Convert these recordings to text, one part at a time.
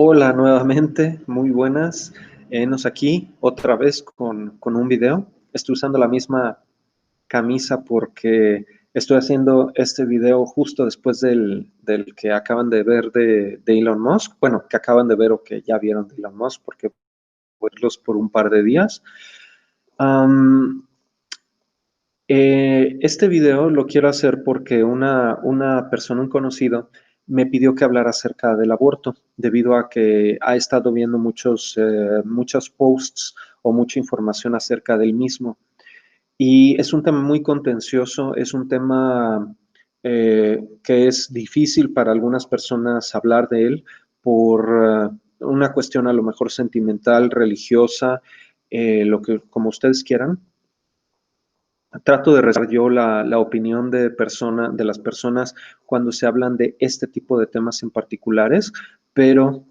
Hola nuevamente, muy buenas. Nos aquí otra vez con un video. Estoy usando la misma camisa porque estoy haciendo este video justo después del que acaban de ver de Elon Musk. Bueno, que acaban de ver o que ya vieron de Elon Musk porque voy a verlos por un par de días. Am, este video lo quiero hacer porque una persona, un conocido, me pidió que hablara acerca del aborto, debido a que ha estado viendo muchos posts o mucha información acerca del mismo. Y es un tema muy contencioso, es un tema que es difícil para algunas personas hablar de él por una cuestión a lo mejor sentimental, religiosa, lo que como ustedes quieran. Trato de respetar yo la opinión de las personas cuando se hablan de este tipo de temas en particulares, pero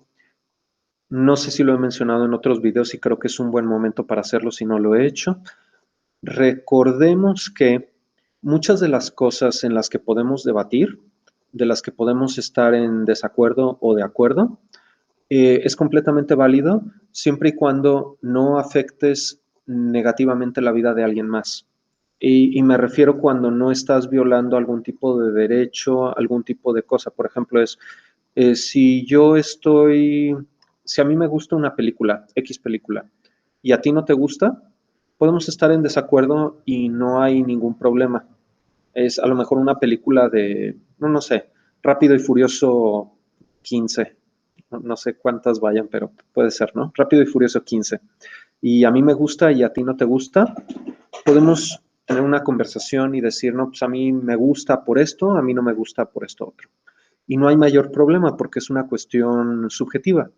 no sé si lo he mencionado en otros videos y creo que es un buen momento para hacerlo si no lo he hecho. Recordemos que muchas de las cosas en las que podemos debatir, de las que podemos estar en desacuerdo o de acuerdo, es completamente válido siempre y cuando no afectes negativamente la vida de alguien más. Y me refiero cuando no estás violando algún tipo de derecho, algún tipo de cosa. Por ejemplo, si si a mí me gusta una película, X película, y a ti no te gusta, podemos estar en desacuerdo y no hay ningún problema. Es a lo mejor una película no sé, Rápido y Furioso 15. No sé cuántas vayan, pero puede ser, ¿no? Rápido y Furioso 15. Y a mí me gusta y a ti no te gusta, podemos tener una conversación y decir, no, pues a mí me gusta por esto, a mí no me gusta por esto otro. Y no hay mayor problema porque es una cuestión subjetiva.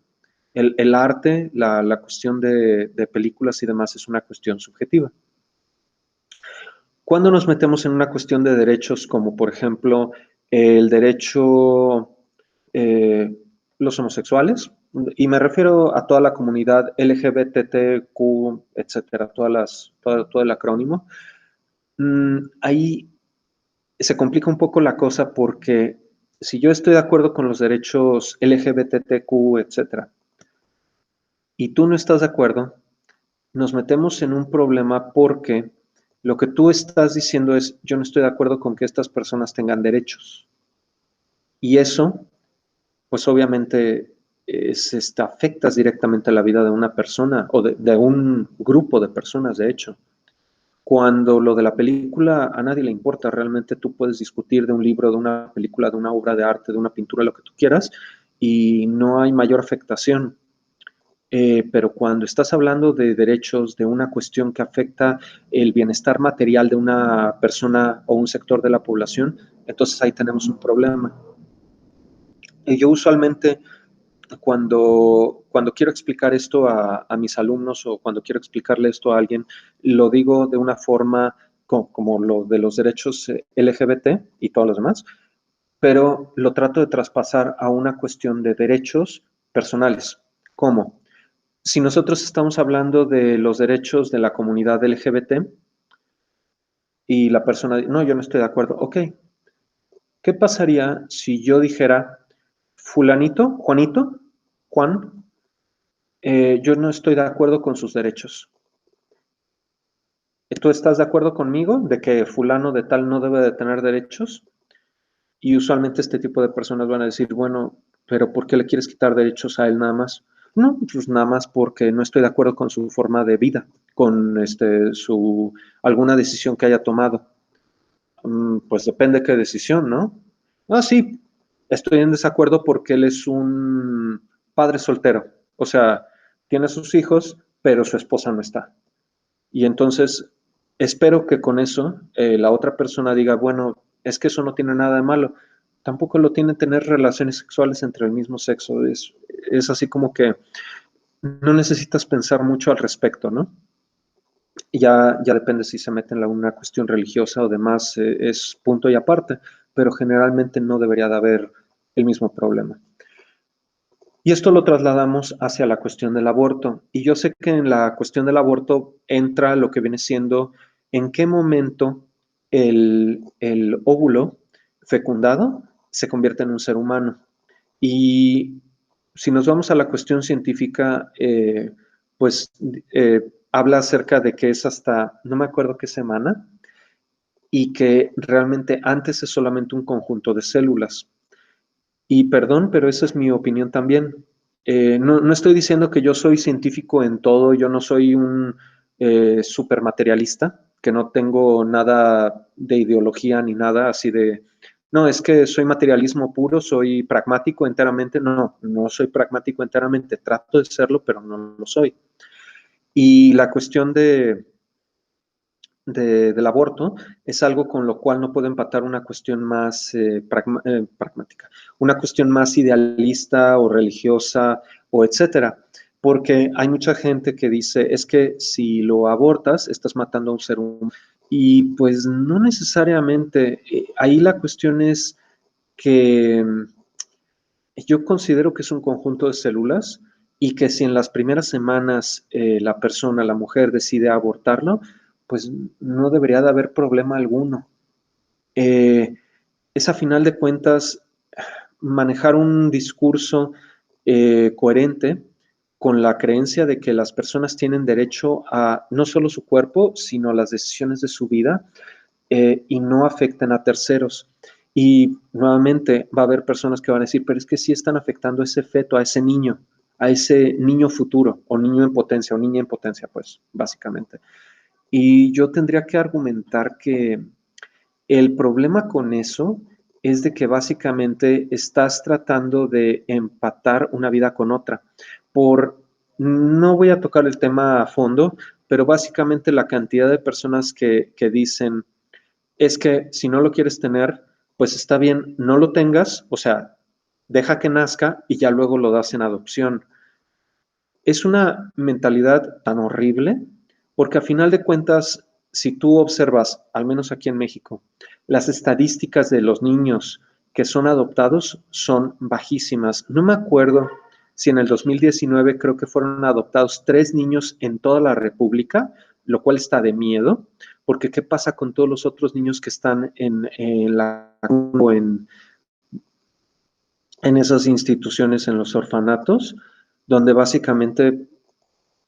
El arte, la cuestión de películas y demás es una cuestión subjetiva. Cuando nos metemos en una cuestión de derechos, como por ejemplo el derecho, eh, los homosexuales, y me refiero a toda la comunidad LGBTQ, etcétera, todo el acrónimo, ahí se complica un poco la cosa porque si yo estoy de acuerdo con los derechos LGBTQ, etcétera, y tú no estás de acuerdo, nos metemos en un problema porque lo que tú estás diciendo es, yo no estoy de acuerdo con que estas personas tengan derechos. Y eso, pues obviamente, afectas directamente a la vida de una persona o de un grupo de personas, de hecho. Cuando lo de la película a nadie le importa, realmente tú puedes discutir de un libro, de una película, de una obra de arte, de una pintura, lo que tú quieras, y no hay mayor afectación. Pero cuando estás hablando de derechos, de una cuestión que afecta el bienestar material de una persona o un sector de la población, entonces ahí tenemos un problema. Y yo usualmente cuando quiero explicar esto a mis alumnos o cuando quiero explicarle esto a alguien, lo digo de una forma como lo de los derechos LGBT y todos los demás, pero lo trato de traspasar a una cuestión de derechos personales. ¿Cómo? Si nosotros estamos hablando de los derechos de la comunidad LGBT y la persona, no, yo no estoy de acuerdo, ok, ¿qué pasaría si yo dijera, fulanito, Juanito, Juan, yo no estoy de acuerdo con sus derechos? ¿Tú estás de acuerdo conmigo de que fulano de tal no debe de tener derechos? Y usualmente este tipo de personas van a decir, bueno, pero ¿por qué le quieres quitar derechos a él nada más? No, pues nada más porque no estoy de acuerdo con su forma de vida, con alguna decisión que haya tomado. Pues depende qué decisión, ¿no? Ah, sí, estoy en desacuerdo porque él es un padre soltero. O sea, tiene sus hijos, pero su esposa no está. Y entonces, espero que con eso la otra persona diga, bueno, es que eso no tiene nada de malo. Tampoco lo tiene tener relaciones sexuales entre el mismo sexo. Es así como que no necesitas pensar mucho al respecto, ¿no? Ya depende si se mete en una cuestión religiosa o demás, es punto y aparte, pero generalmente no debería de haber el mismo problema. Y esto lo trasladamos hacia la cuestión del aborto. Y yo sé que en la cuestión del aborto entra lo que viene siendo en qué momento el óvulo fecundado se convierte en un ser humano. Y si nos vamos a la cuestión científica, pues habla acerca de que es hasta, no me acuerdo qué semana, y que realmente antes es solamente un conjunto de células. Y perdón, pero esa es mi opinión también. No estoy diciendo que yo soy científico en todo, yo no soy un supermaterialista, que no tengo nada de ideología ni nada así de, no, es que soy materialismo puro, soy pragmático enteramente. No, no soy pragmático enteramente, trato de serlo, pero no lo soy. Y la cuestión del aborto es algo con lo cual no puedo empatar una cuestión más pragmática, una cuestión más idealista o religiosa o etcétera, porque hay mucha gente que dice, es que si lo abortas, estás matando a un ser humano. Y pues no necesariamente. Ahí la cuestión es que yo considero que es un conjunto de células y que si en las primeras semanas la persona, la mujer, decide abortarlo, pues no debería de haber problema alguno. Eh, es a final de cuentas manejar un discurso coherente con la creencia de que las personas tienen derecho a no solo su cuerpo, sino a las decisiones de su vida y no afecten a terceros. Y nuevamente va a haber personas que van a decir, pero es que sí están afectando a ese feto, a ese niño futuro, o niño en potencia, o niña en potencia, pues, básicamente. Y yo tendría que argumentar que el problema con eso es de que básicamente estás tratando de empatar una vida con otra. No voy a tocar el tema a fondo, pero básicamente la cantidad de personas que dicen, es que si no lo quieres tener, pues está bien, no lo tengas, o sea, deja que nazca y ya luego lo das en adopción. Es una mentalidad tan horrible porque a final de cuentas, si tú observas, al menos aquí en México, las estadísticas de los niños que son adoptados son bajísimas. No me acuerdo si en el 2019 creo que fueron adoptados 3 niños en toda la República, lo cual está de miedo, porque ¿qué pasa con todos los otros niños que están o en esas instituciones, en los orfanatos, donde básicamente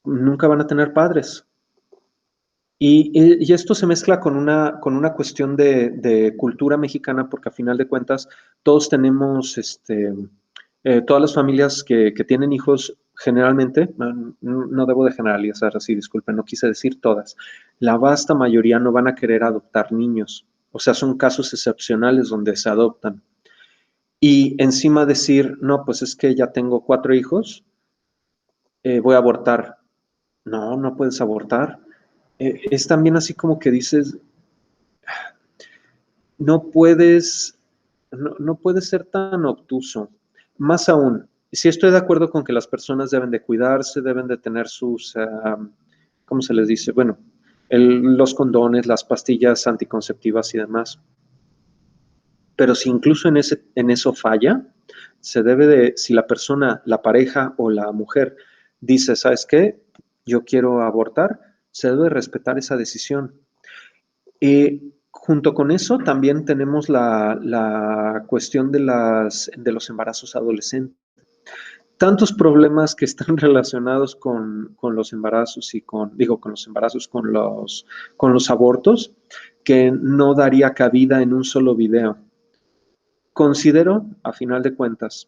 nunca van a tener padres? Y esto se mezcla con una cuestión de cultura mexicana, porque a final de cuentas todos tenemos, todas las familias que tienen hijos, generalmente, no debo de generalizar así, disculpen, no quise decir todas, la vasta mayoría no van a querer adoptar niños. O sea, son casos excepcionales donde se adoptan. Y encima decir, no, pues es que ya tengo 4 hijos, voy a abortar. No, no puedes abortar. Es también así como que dices, no puedes, no puedes ser tan obtuso. Más aún, sí estoy de acuerdo con que las personas deben de cuidarse, deben de tener sus, ¿cómo se les dice? Bueno, los condones, las pastillas anticonceptivas y demás. Pero si incluso en eso falla, se debe de, si la persona, la pareja o la mujer dice, ¿sabes qué? Yo quiero abortar, se debe respetar esa decisión. Junto con eso también tenemos la cuestión de los embarazos adolescentes. Tantos problemas que están relacionados con los embarazos y con los embarazos, con los abortos, que no daría cabida en un solo video. Considero, a final de cuentas,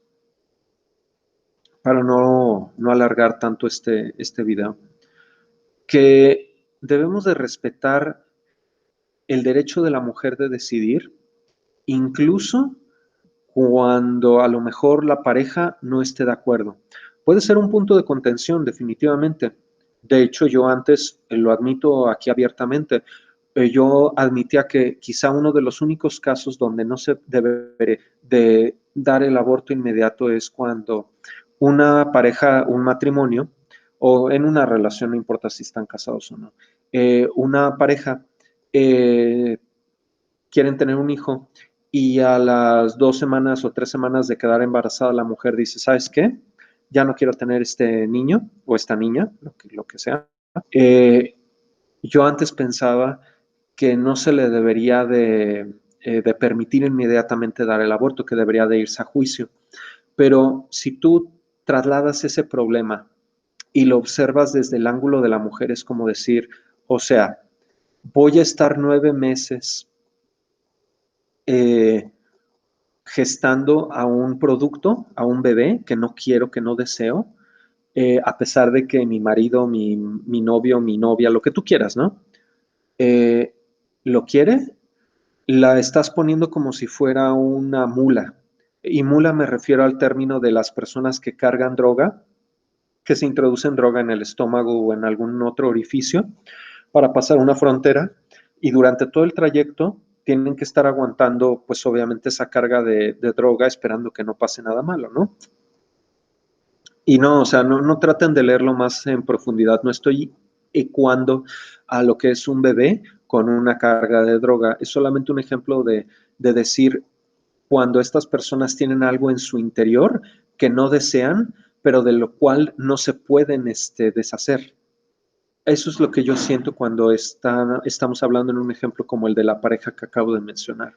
para no alargar tanto este video, que debemos de respetar el derecho de la mujer de decidir, incluso cuando a lo mejor la pareja no esté de acuerdo. Puede ser un punto de contención, definitivamente. De hecho, yo antes, lo admito aquí abiertamente, yo admitía que quizá uno de los únicos casos donde no se debe de dar el aborto inmediato es cuando una pareja, un matrimonio, o en una relación, no importa si están casados o no, una pareja eh, quieren tener un hijo y a las 2 semanas o 3 semanas de quedar embarazada la mujer dice, ¿sabes qué? Ya no quiero tener este niño o esta niña, lo que sea. Eh, yo antes pensaba que no se le debería de permitir inmediatamente dar el aborto, que debería de irse a juicio. Pero si tú trasladas ese problema y lo observas desde el ángulo de la mujer, es como decir, o sea, voy a estar 9 meses gestando a un producto, a un bebé que no quiero, que no deseo, a pesar de que mi marido, mi novio, mi novia, lo que tú quieras, ¿no? Lo quiere, la estás poniendo como si fuera una mula. Y mula me refiero al término de las personas que cargan droga, que se introducen droga en el estómago o en algún otro orificio para pasar una frontera y durante todo el trayecto tienen que estar aguantando, pues obviamente, esa carga de droga esperando que no pase nada malo, ¿no? Y no, o sea, no traten de leerlo más en profundidad. No estoy ecuando a lo que es un bebé con una carga de droga. Es solamente un ejemplo de decir cuando estas personas tienen algo en su interior que no desean, pero de lo cual no se pueden deshacer. Eso es lo que yo siento cuando estamos hablando en un ejemplo como el de la pareja que acabo de mencionar.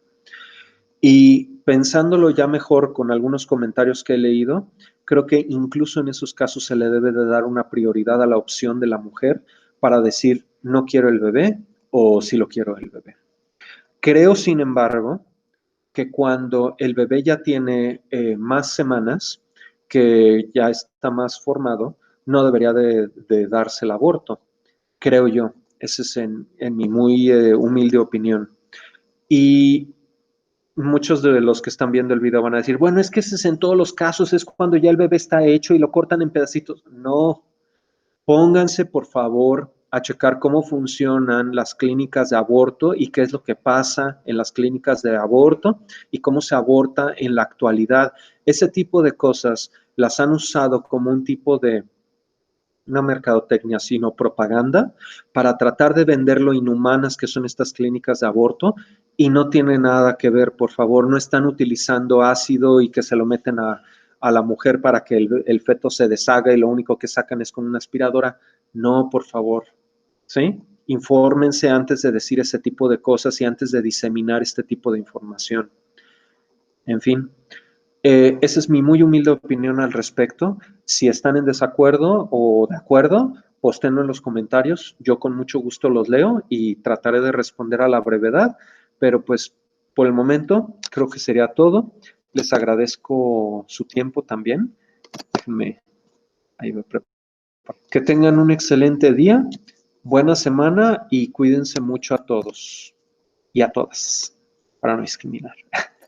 Y pensándolo ya mejor con algunos comentarios que he leído, creo que incluso en esos casos se le debe de dar una prioridad a la opción de la mujer para decir no quiero el bebé o sí lo quiero el bebé. Creo, sin embargo, que cuando el bebé ya tiene más semanas, que ya está más formado, no debería de darse el aborto, creo yo. Ese es en mi muy humilde opinión. Y muchos de los que están viendo el video van a decir, bueno, es que ese es en todos los casos, es cuando ya el bebé está hecho y lo cortan en pedacitos. No, pónganse por favor a checar cómo funcionan las clínicas de aborto y qué es lo que pasa en las clínicas de aborto y cómo se aborta en la actualidad. Ese tipo de cosas las han usado como un tipo de, no mercadotecnia, sino propaganda para tratar de vender lo inhumanas que son estas clínicas de aborto y no tiene nada que ver, por favor, no están utilizando ácido y que se lo meten a la mujer para que el feto se deshaga y lo único que sacan es con una aspiradora. No, por favor, ¿sí? Infórmense antes de decir ese tipo de cosas y antes de diseminar este tipo de información. En fin, esa es mi muy humilde opinión al respecto. Si están en desacuerdo o de acuerdo, póstenlo en los comentarios. Yo con mucho gusto los leo y trataré de responder a la brevedad, pero pues por el momento creo que sería todo. Les agradezco su tiempo también. Déjenme, ahí me preparo. Que tengan un excelente día, buena semana y cuídense mucho a todos y a todas para no discriminar.